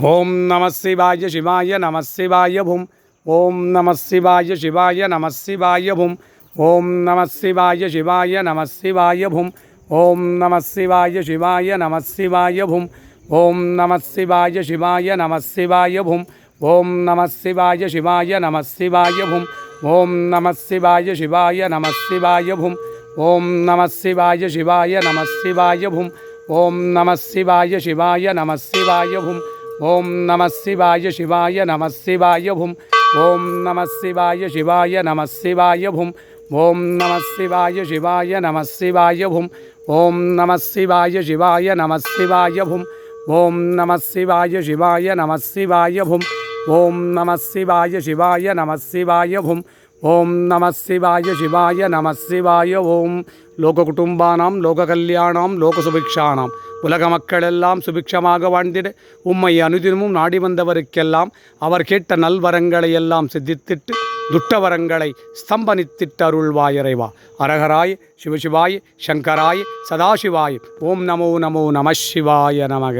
ஓம் நம சிவாய சிவாய நம சிவாய பும். ஓம் நம சிவாய சிவாய நம சிவாய பும். ஓம் நம சிவாய சிவாய நம சிவாய பும். ஓம் நம சிவாய சிவாய நம சிவாய பும். ஓம் நம சிவாய சிவாய நம சிவாய பும். ஓம் நம சிவாய சிவாய நம சிவாய பும். ஓம் நம சிவாய சிவாய நம சிவாய பும். ஓம் நம சிவாய சிவாய நம சிவாய பும். ஓம் நம சிவாய சிவாய நம சிவாய பும். ஓம் நம சிவாய சிவாய நம சிவாய பும். ஓம் நம சிவாய சிவாய நம சிவாய பும். ஓம் நம சிவாய சிவாய நம சிவாய பும். ஓம் நம சிவாய சிவாய நம சிவாய பும். ஓம் நம சிவாய சிவாய நம சிவாய பும். ஓம் நம சிவாய சிவாய நம சிவாய பும். ஓம் நம சிவாய சிவாய நம சிவாய ஓம். லோக குடும்பானாம் லோக கல்யாணாம் லோக சுபிக்ஷானாம். உலக மக்கள் எல்லாம் சுபிக்ஷமாக வாழ்ந்திட உம்மை அனுதினமும் நாடி வந்தவருக்கெல்லாம் அவர் கேட்ட நல்வரங்களை எல்லாம் சித்தித்திட்டு துட்டவரங்களை ஸ்தம்பனித்திட்டு அருள்வாயறைவா. அரகராய் சிவசிவாய் சங்கராய் சதாசிவாய். ஓம் நமோ நமோ நம சிவாய நமக.